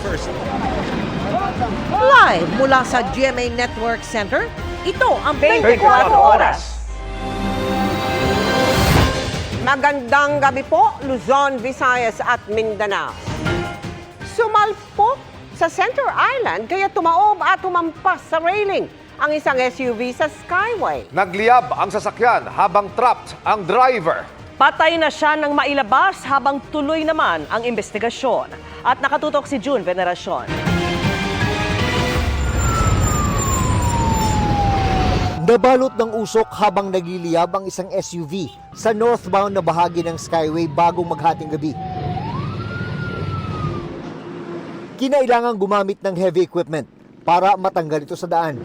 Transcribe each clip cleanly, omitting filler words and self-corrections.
first. Live mula sa GMA Network Center, ito ang 24 Oras. Magandang gabi po, Luzon, Visayas at Mindanao. Sumalpok sa Center Island kaya tumaob at tumampas sa railing ang isang SUV sa Skyway. Nagliyab ang sasakyan habang trapped ang driver. Patay na siya nang mailabas habang tuloy naman ang investigasyon. At nakatutok si June Veneracion. Nabalot ng usok habang nagliliyab ang isang SUV sa northbound na bahagi ng Skyway bago maghating gabi. Kinailangan gumamit ng heavy equipment para matanggal ito sa daan.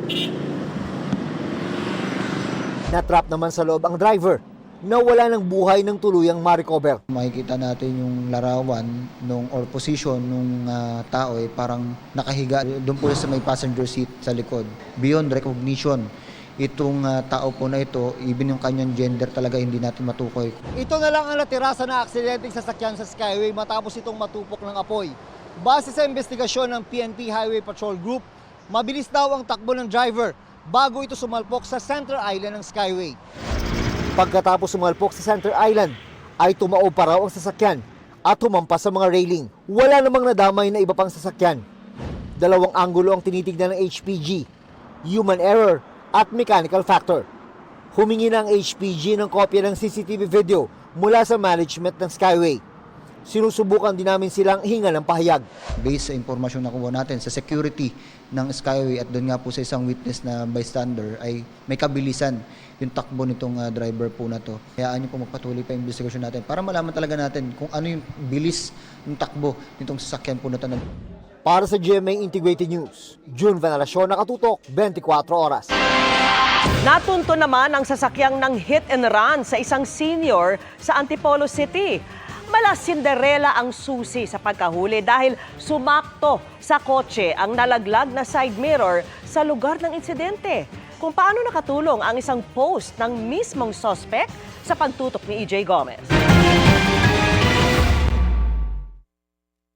Natrap naman sa loob ang driver na wala ng buhay ng tuluyang ma-recover. Makikita natin yung larawan or position ng tao parang nakahiga doon po sa may passenger seat sa likod. Beyond recognition, itong tao po na ito, even yung kanyang gender talaga hindi natin matukoy. Ito na lang ang natira sa na-aksidenteng sasakyan sa Skyway matapos itong matupok ng apoy. Base sa investigasyon ng PNP Highway Patrol Group, mabilis daw ang takbo ng driver bago ito sumalpok sa Center Island ng Skyway. Pagkatapos sumalpok sa Center Island, ay tumaob pa raw ang sasakyan at humampas sa mga railing. Wala namang nadamay na iba pang sasakyan. Dalawang anggulo ang tinitignan ng HPG, human error at mechanical factor. Humingi ng HPG ng kopya ng CCTV video mula sa management ng Skyway. Sinusubukan din namin silang hinga ng pahayag. Based sa impormasyon na kuha natin sa security ng Skyway at doon nga po sa isang witness na bystander ay may kabilisan yung takbo nitong driver po na to. Hayaan niyo po magpatuloy pa yung investigasyon natin para malaman talaga natin kung ano yung bilis ng takbo nitong sasakyan po na to. Para sa GMA Integrated News, June Veneracion, nakatutok, 24 Oras. Natunto naman ang sasakyang ng hit and run sa isang senior sa Antipolo City. Mala Cinderella ang susi sa pagkahuli dahil sumakto sa kotse ang nalaglag na side mirror sa lugar ng insidente. Kung paano nakatulong ang isang post ng mismong suspect sa pagtutok ni EJ Gomez.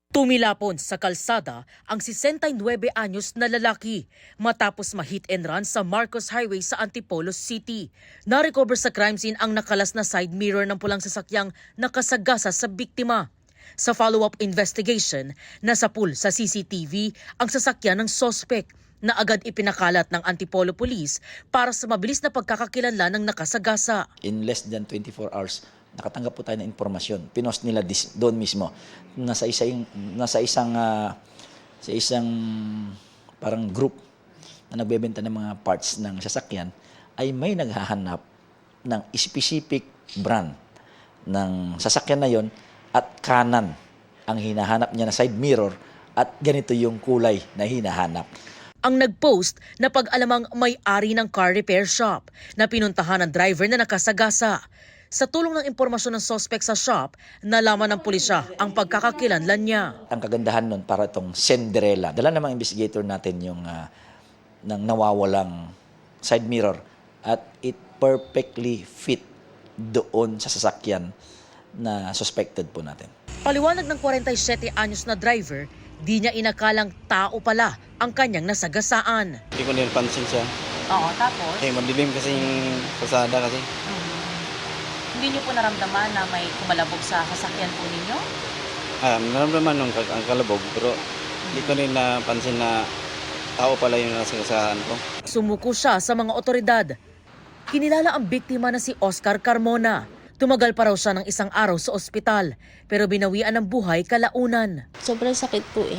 Tumilapon sa kalsada ang 69 anyos na lalaki matapos ma-hit and run sa Marcos Highway sa Antipolo City. Na-recover sa crime scene ang nakalas na side mirror ng pulang sasakyang nakasagasa sa biktima. Sa follow-up investigation, nasa pool sa CCTV ang sasakyan ng suspect na agad ipinakalat ng Antipolo Police para sa mabilis na pagkakakilanlan ng nakasagasa. In less than 24 hours, nakatanggap po tayo ng impormasyon. Pinost nila doon mismo na sa isang parang group na nagbebenta ng mga parts ng sasakyan ay may naghahanap ng specific brand ng sasakyan na yon at kanan ang hinahanap niya na side mirror at ganito yung kulay na hinahanap. Ang nag-post na pag-alamang may-ari ng car repair shop na pinuntahan ng driver na nakasagasa. Sa tulong ng impormasyon ng suspect sa shop, nalaman ng pulisya ang pagkakakilanlan niya. Ang kagandahan nun para itong Cinderella. Dala namang investigator natin yung ng nawawalang side mirror at it perfectly fit doon sa sasakyan na suspected po natin. Paliwanag ng 47 anyos na driver, di niya inakalang tao pala ang kanyang nasagasaan. Hindi ko nilpansin siya. Oo, tapos? Madilim kasi yung pasada kasi. Hindi niyo po naramdaman na may kumalabog sa sasakyan po ninyo? Naramdaman nung ang kalabog pero hindi ko rin napansin na tao pala yung nasagasaan ko. Sumuko siya sa mga otoridad. Kinilala ang biktima na si Oscar Carmona. Tumagal pa raw siya ng isang araw sa ospital pero binawian ng buhay kalaunan. Sobrang sakit po eh.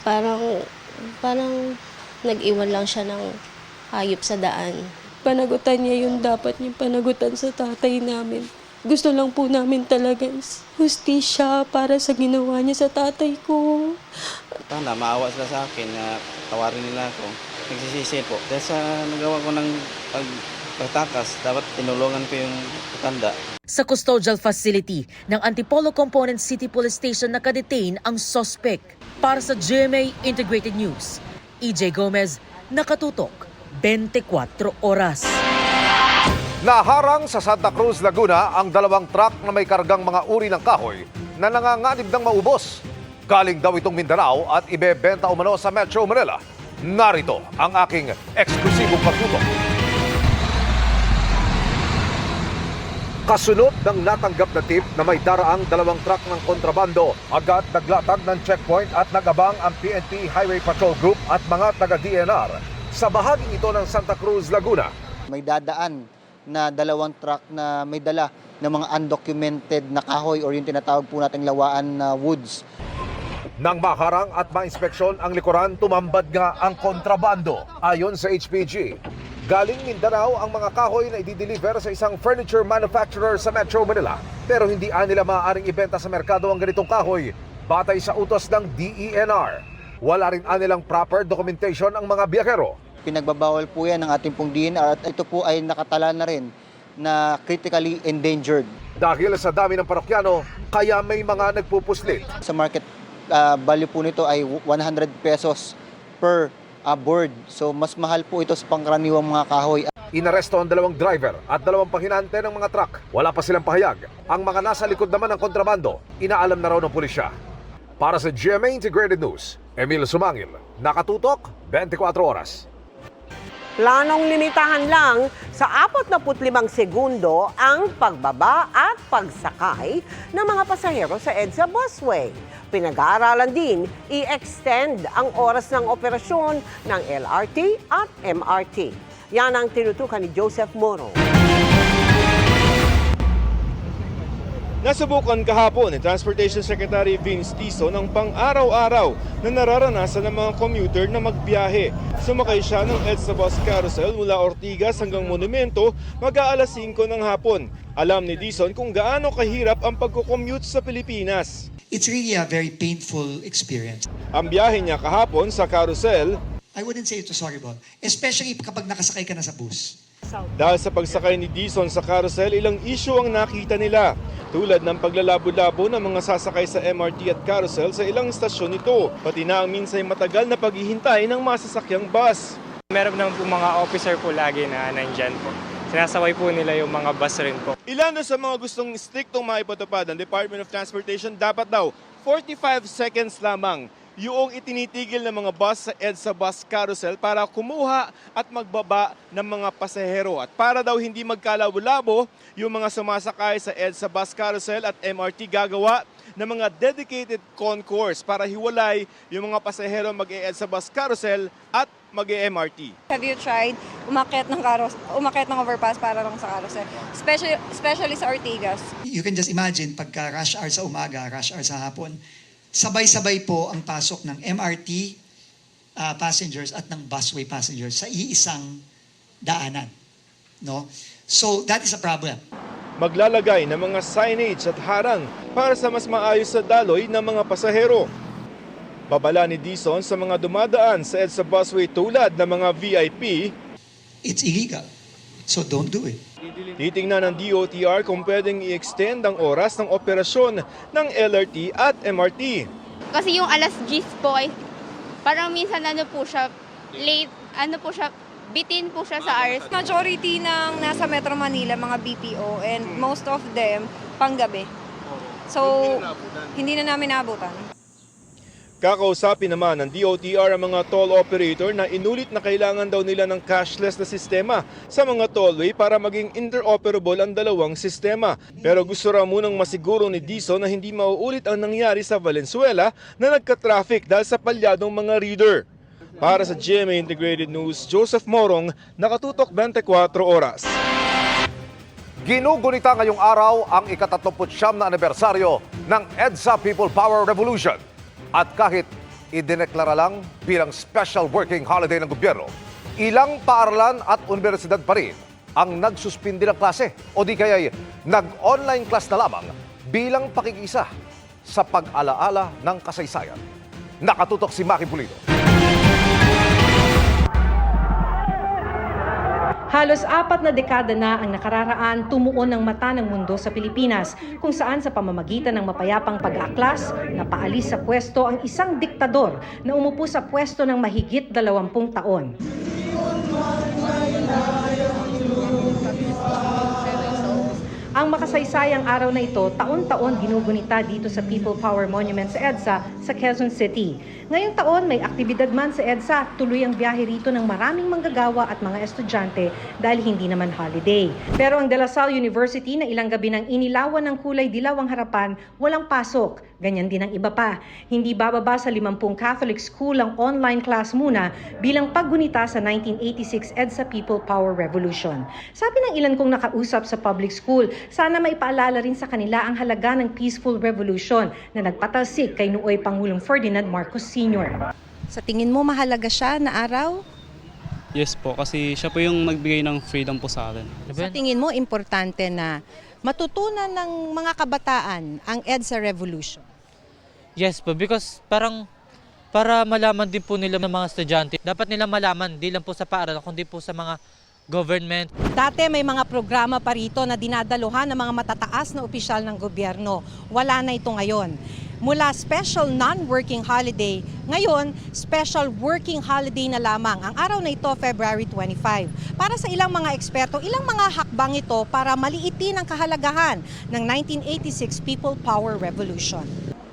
Parang nag-iwan lang siya ng hayop sa daan. Panagutan niya yung dapat niyang panagutan sa tatay namin. Gusto lang po namin talaga hustisya para sa ginawa niya sa tatay ko. Sana maawa sila sa akin na tawarin nila ako. Nagsisisi po. Dahil sa nagawa ko ng pagtakas, dapat tinulungan ko yung matanda. Sa custodial facility ng Antipolo Component City Police Station nakadetain ang suspect. Para sa GMA Integrated News, EJ Gomez, nakatutok, 24 Oras. Naharang sa Santa Cruz, Laguna ang dalawang truck na may kargang mga uri ng kahoy na nanganganib ng maubos. Galing daw itong Mindanao at ibebenta umano sa Metro Manila. Narito ang aking eksklusibong pagtutok. Kasunod ng natanggap na tip na may daraang 2 truck ng kontrabando, agad naglatag ng checkpoint at nagabang ang PNP Highway Patrol Group at mga taga-DNR sa bahaging ito ng Santa Cruz, Laguna. May dadaan na 2 truck na may dala ng mga undocumented na kahoy or yung tinatawag po nating lawaan na woods. Nang maharang at mainspeksyon ang likuran, tumambad nga ang kontrabando. Ayon sa HPG, galing Mindanao ang mga kahoy na i-deliver sa isang furniture manufacturer sa Metro Manila. Pero hindi nila maaaring ibenta sa merkado ang ganitong kahoy batay sa utos ng DENR. Wala rin nilang proper documentation ang mga biyahero. Pinagbabawal po yan ng ating pong DNR at ito po ay nakatala na rin na critically endangered. Dahil sa dami ng parokyano, kaya may mga nagpupuslit. Sa market value po nito ay 100 pesos per board. So mas mahal po ito sa pangkaraniwang mga kahoy. Inaresto ang 2 driver at 2 panghinante ng mga truck. Wala pa silang pahayag. Ang mga nasa likod naman ng kontrabando, inaalam na raw ng pulisya. Para sa GMA Integrated News, Emil Sumangil, nakatutok 24 oras. Planong limitahan lang sa 45 segundo ang pagbaba at pagsakay ng mga pasahero sa EDSA busway. Pinag-aaralan din i-extend ang oras ng operasyon ng LRT at MRT. Yan ang tinutukan ni Joseph Moro. Nasubukan kahapon ni Transportation Secretary Vince Dizon ang pang-araw-araw na nararanasan ng mga commuter na magbiyahe. Sumakay siya ng EDSA Bus Carousel mula Ortigas hanggang Monumento mag-aalas 5 ng hapon. Alam ni Dizon kung gaano kahirap ang pagko-commute sa Pilipinas. It's really a very painful experience. Ang biyahe niya kahapon sa carousel, I wouldn't say it was horrible, especially kapag nakasakay ka na sa bus. dahil sa pagsakay ni Dizon sa carousel, ilang issue ang nakita nila. Tulad ng paglalabo-labo ng mga sasakay sa MRT at carousel sa ilang istasyon nito. Pati na ang minsay matagal na paghihintay ng masasakyang bus. Meron naman po mga officer po lagi na nandyan po. Sinasaway po nila yung mga bus rin po. Ilan sa mga gustong striktong maipatupad ng Department of Transportation, dapat daw 45 seconds lamang yung itinitigil ng mga bus sa EDSA Bus Carousel para kumuha at magbaba ng mga pasahero. At para daw hindi magkalabo-labo, yung mga sumasakay sa EDSA Bus Carousel at MRT gagawa ng mga dedicated concourse para hiwalay yung mga pasahero mag-EDSA Bus Carousel at mag-MRT. Have you tried umakyat ng overpass para lang sa carousel? Especially sa Ortigas. You can just imagine pagka rush hour sa umaga, rush hour sa hapon, sabay-sabay po ang pasok ng MRT passengers at ng busway passengers sa iisang daanan. No? So that is a problem. Maglalagay ng mga signage at harang para sa mas maayos sa daloy ng mga pasahero. Babala ni Dizon sa mga dumadaan sa EDSA busway tulad ng mga VIP, it's illegal. So don't do it. Titingnan ng DOTR kung pwedeng i-extend ang oras ng operasyon ng LRT at MRT. Kasi yung alas 10 po ay parang minsan late, bitin po siya sa hours. Majority ng nasa Metro Manila, mga BPO, and most of them, panggabi. So, hindi na namin naabutan. Kakausapin naman ng DOTR ang mga toll operator na inulit na kailangan daw nila ng cashless na sistema sa mga tollway para maging interoperable ang dalawang sistema. Pero gusto raw munang masiguro ni Dizon na hindi mauulit ang nangyari sa Valenzuela na nagka-traffic dahil sa palyadong mga reader. Para sa GMA Integrated News, Joseph Morong, nakatutok 24 oras. Ginugunita ngayong araw ang ika-39 na anibersaryo ng EDSA People Power Revolution. At kahit idineklara lang bilang special working holiday ng gobyerno, ilang paaralan at universidad pa rin ang nagsuspindi ng klase o di kaya'y nag-online class na lamang bilang pakikisa sa pag-alaala ng kasaysayan. Nakatutok si Maki Pulido. Halos 4 na dekada na ang nakararaan tumuon ng mata ng mundo sa Pilipinas kung saan sa pamamagitan ng mapayapang pag-aaklas, napaalis sa pwesto ang isang diktador na umupo sa pwesto ng mahigit 20 taon. Ang makasaysayang araw na ito, taon-taon ginugunita dito sa People Power Monument sa EDSA sa Quezon City. Ngayong taon, may aktibidad man sa EDSA, tuloy ang biyahe rito ng maraming manggagawa at mga estudyante dahil hindi naman holiday. Pero ang De La Salle University na ilang gabi nang inilawan ng kulay dilaw ang harapan, walang pasok. Ganyan din ang iba pa. Hindi bababa sa 50 Catholic school ang online class muna bilang paggunita sa 1986 EDSA People Power Revolution. Sabi ng ilan kong nakausap sa public school, sana maipaalala rin sa kanila ang halaga ng peaceful revolution na nagpatalsik kay Nuoy Pangulong Ferdinand Marcos Sr. Sa tingin mo mahalaga siya na araw? Yes po, kasi siya po yung nagbigay ng freedom po sa atin. Sa tingin mo importante na matutunan ng mga kabataan ang EDSA Revolution? Yes po, because para malaman din po nila ng mga estudyante, dapat nilang malaman, di lang po sa paaralan, kundi po sa mga government. Dati may mga programa pa rito na dinadaluhan ng mga matataas na opisyal ng gobyerno. Wala na ito ngayon. Mula special non-working holiday, ngayon special working holiday na lamang. Ang araw na ito, February 25. Para sa ilang mga eksperto, ilang mga hakbang ito para maliitin ang kahalagahan ng 1986 People Power Revolution.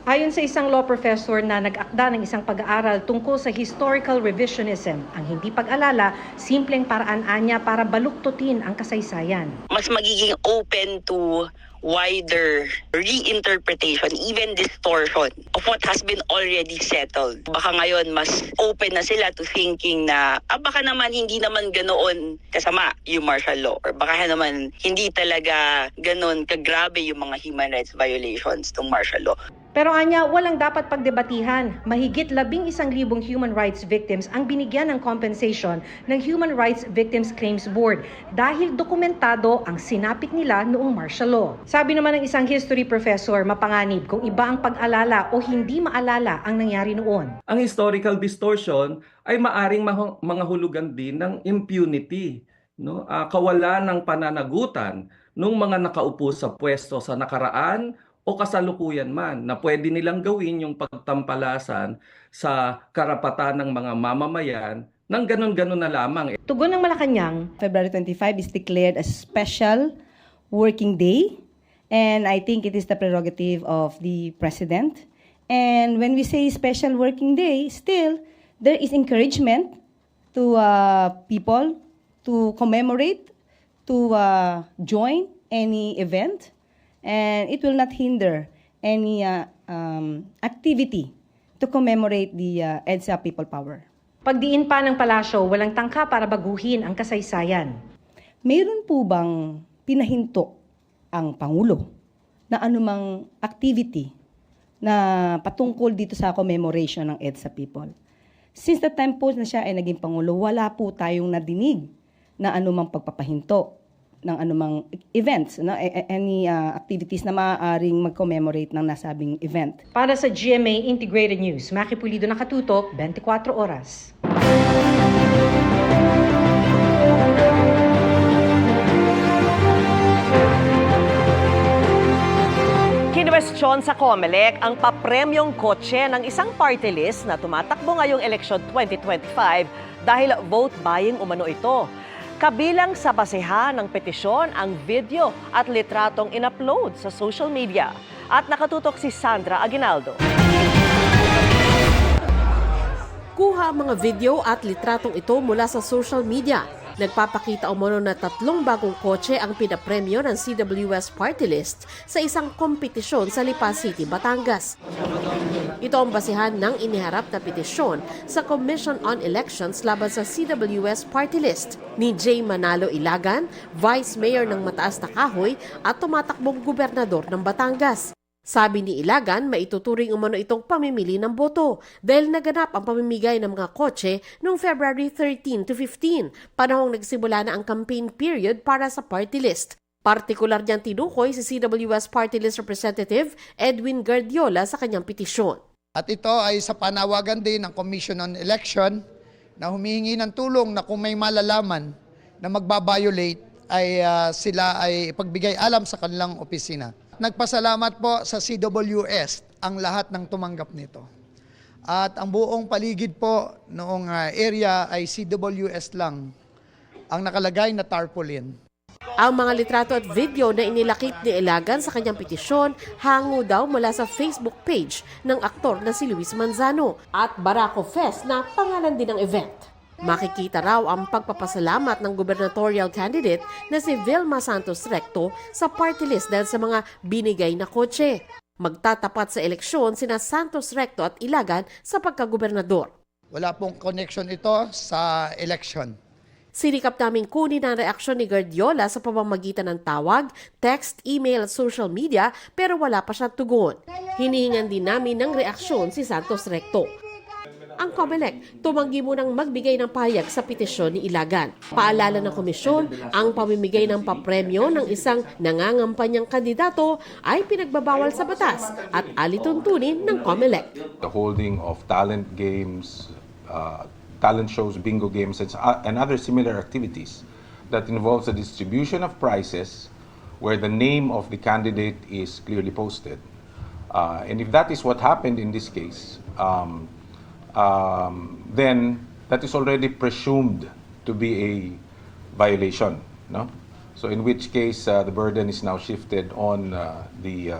Ayon sa isang law professor na nag-akda ng isang pag-aaral tungkol sa historical revisionism, ang hindi pag-alala, simpleng paraan niya para baluktutin ang kasaysayan. Mas magiging open to wider reinterpretation, even distortion of what has been already settled. Baka ngayon mas open na sila to thinking na baka naman hindi naman ganoon kasama yung martial law, or baka naman hindi talaga ganoon kagrabe yung mga human rights violations ng martial law. Pero anya, walang dapat pagdebatihan. Mahigit 11,000 human rights victims ang binigyan ng compensation ng Human Rights Victims Claims Board dahil dokumentado ang sinapit nila noong martial law. Sabi naman ng isang history professor, mapanganib kung iba ang pag-alala o hindi maalala ang nangyari noon. Ang historical distortion ay maaring mangahulugan din ng impunity, no? Kawalan ng pananagutan ng mga nakaupo sa pwesto sa nakaraan o kasalukuyan man, na pwede nilang gawin yung pagtampalasan sa karapatan ng mga mamamayan ng ganon-ganon na lamang. Tugon ng Malacanang, February 25 is declared a special working day, and I think it is the prerogative of the President. And when we say special working day, still there is encouragement to people to commemorate, to join any event, and it will not hinder any activity to commemorate the EDSA People Power. Pagdiin pa ng palasyo, walang tangka para baguhin ang kasaysayan. Mayroon po bang pinahinto ang Pangulo na anumang activity na patungkol dito sa commemoration ng EDSA People? Since the time po na siya ay naging Pangulo, wala po tayong nadinig na anumang pagpapahinto ng anumang events, no? Any activities na maaaring mag-commemorate ng nasabing event. Para sa GMA Integrated News, Maki Pulido, nakatutok 24 oras. Kinwestiyon sa COMELEC ang papremyong kotse ng isang party list na tumatakbo ngayong eleksyon 2025 dahil vote buying umano ito. Kabilang sa basehan ng petisyon ang video at litratong in-upload sa social media. At nakatutok si Sandra Aguinaldo. Kuha ang mga video at litratong ito mula sa social media. Nagpapakita umano na 3 bagong kotse ang pinapremyo ng CWS Party List sa isang kompetisyon sa Lipa City, Batangas. Ito ang basehan ng iniharap na petisyon sa Commission on Elections laban sa CWS Party List ni J. Manalo Ilagan, Vice Mayor ng Mataas na Kahoy at tumatakbong gobernador ng Batangas. Sabi ni Ilagan, maituturing umano itong pamimili ng boto dahil naganap ang pamimigay ng mga kotse noong February 13 to 15, panahong nagsimula na ang campaign period para sa party list. Partikular niyang tinukoy si CWS Party List Representative Edwin Guardiola sa kanyang petisyon. At ito ay sa panawagan din ng Commission on Election na humihingi ng tulong na kung may malalaman na magbabiolate ay sila ay ipagbigay alam sa kanilang opisina. Nagpasalamat po sa CWS ang lahat ng tumanggap nito. At ang buong paligid po noong area ay CWS lang ang nakalagay na tarpaulin. Ang mga litrato at video na inilakip ni Ilagan sa kanyang petisyon hango daw mula sa Facebook page ng aktor na si Luis Manzano at Barako Fest na pangalan din ng event. Makikita raw ang pagpapasalamat ng gubernatorial candidate na si Vilma Santos Recto sa party list dahil sa mga binigay na kotse. Magtatapat sa eleksyon sina Santos Recto at Ilagan sa pagkagobernador. Wala pong connection ito sa election. Sinikap namin kunin ang reaksyon ni Guardiola sa pamamagitan ng tawag, text, email at social media pero wala pa siyang tugon. Hinihingan din namin ng reaksyon si Santos Recto. Ang COMELEC tumanggi munang magbigay ng pahayag sa petisyon ni Ilagan. Paalala ng komisyon, ang pamimigay ng papremyo ng isang nangangampanyang kandidato ay pinagbabawal sa batas at alituntunin ng COMELEC. The holding of talent games, talent shows, bingo games, and other similar activities that involves the distribution of prizes where the name of the candidate is clearly posted. And if that is what happened in this case, then that is already presumed to be a violation, no? So in which case, the burden is now shifted on the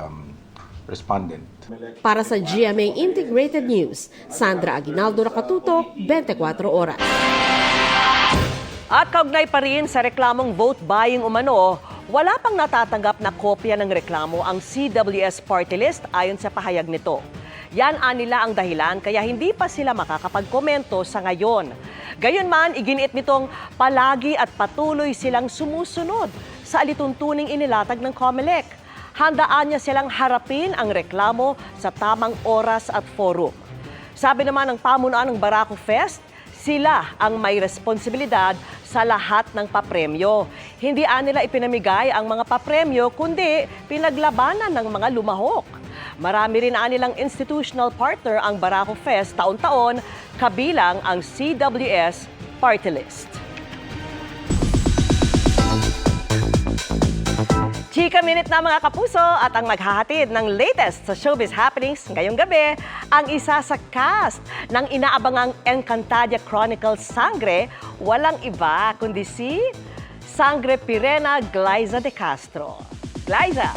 respondent. Para sa GMA Integrated News, Sandra Aguinaldo Nakatutok, 24 Oras. At kaugnay pa rin sa reklamong vote buying umano, wala pang natatanggap na kopya ng reklamo ang CWS Party List ayon sa pahayag nito. Yan anila ang dahilan kaya hindi pa sila makakapagkomento sa ngayon. Gayunman, iginiit nitong palagi at patuloy silang sumusunod sa alituntuning inilatag ng COMELEC. Handaan niya silang harapin ang reklamo sa tamang oras at forum. Sabi naman ng pamunuan ng Barako Fest, sila ang may responsibilidad sa lahat ng papremyo. Hindi nila ipinamigay ang mga papremyo kundi pinaglabanan ng mga lumahok. Marami rin nilang institutional partner ang Barako Fest taon-taon, kabilang ang CWS Party List. Chika Minute na mga kapuso at ang maghahatid ng latest sa showbiz happenings ngayong gabi, ang isa sa cast ng inaabangang Encantadia Chronicles Sangre, walang iba kundi si Sangre Pirena Glyza De Castro. Glyza!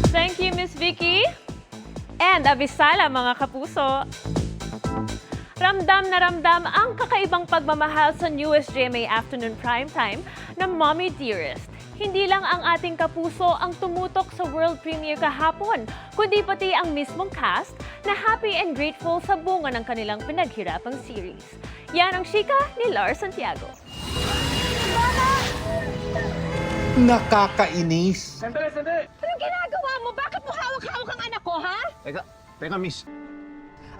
Thank you, Miss Vicky. And abisala mga kapuso. Ramdam na ramdam ang kakaibang pagmamahal sa newest GMA Afternoon Primetime na Mommy Dearest. Hindi lang ang ating kapuso ang tumutok sa world premiere kahapon, kundi pati ang mismong cast na happy and grateful sa bunga ng kanilang pinaghirapang series. Yan ang chika ni Lars Santiago. Nakakainis. Sandali! Anong ginagawa mo? Bakit mo hawak-hawak ang anak ko, ha? Teka, miss.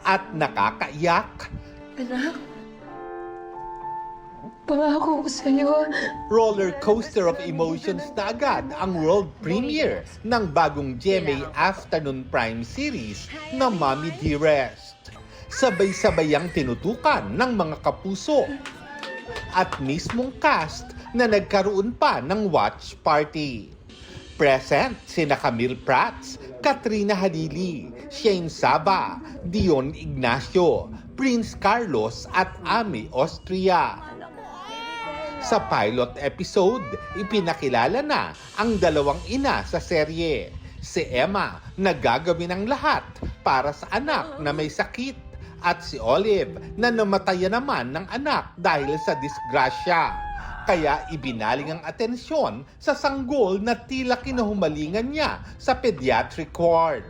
At nakakaiyak. Anak, pangako ko sa'yo. Roller coaster of emotions na agad ang world premiere ng bagong GMA Afternoon Prime series na Mommy Dearest. Sabay-sabayang tinutukan ng mga kapuso at mismong cast na nagkaroon pa ng watch party. Present sina Camille Prats, Katrina Halili, Shane Saba, Dion Ignacio, Prince Carlos at Ami Austria. Sa pilot episode, ipinakilala na ang dalawang ina sa serye. Si Emma na gagawin ang lahat para sa anak na may sakit at si Olive na namatayan naman ng anak dahil sa disgrasya. Kaya ibinaling ang atensyon sa sanggol na tila kinahumalingan niya sa pediatric ward.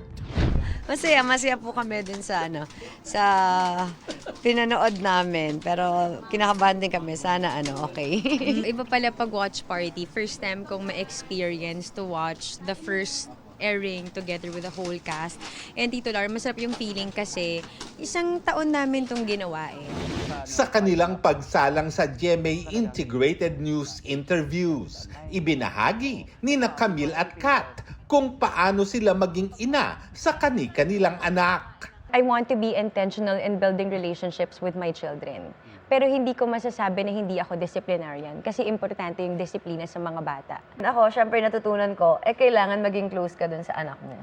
Masaya po kami din sa pinanood namin, pero kinakabahan din kami, sana okay. Iba pala pag watch party, first time kong ma-experience to watch the first airing together with the whole cast. And Tito Lar, masarap yung feeling kasi isang taon namin tong ginawa Sa kanilang pagsalang sa GMA Integrated News interviews, ibinahagi ni na Camille at Kat kung paano sila maging ina sa kani-kanilang anak. I want to be intentional in building relationships with my children. Pero hindi ko masasabi na hindi ako disciplinarian kasi importante yung disiplina sa mga bata. Ako, syempre natutunan ko, kailangan maging close ka dun sa anak mo.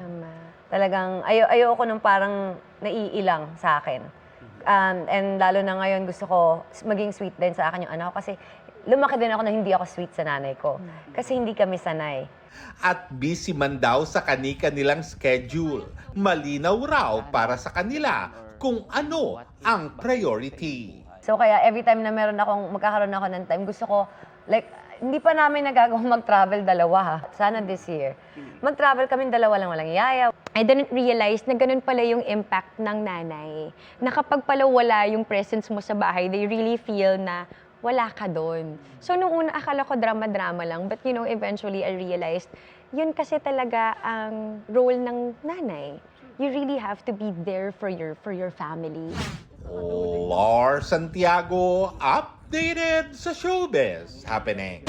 Talagang ayoko nung parang naiilang sa akin. And lalo na ngayon gusto ko maging sweet din sa akin yung anak ko kasi lumaki din ako na hindi ako sweet sa nanay ko. Kasi hindi kami sanay. At busy man daw sa kani-kanilang schedule. Malinaw raw para sa kanila kung ano ang priority. So kaya every time na magkakaroon ako ng time, gusto ko, like, hindi pa namin nagagawang mag-travel dalawa ha. Sana this year. Mag-travel kami dalawa lang, walang yaya. I didn't realize na ganun pala yung impact ng nanay. Na kapag pala wala yung presence mo sa bahay, they really feel na wala ka doon. So nung una, akala ko drama-drama lang. But eventually I realized, yun kasi talaga ang role ng nanay. You really have to be there for your family. Lars Santiago, updated sa showbiz happening.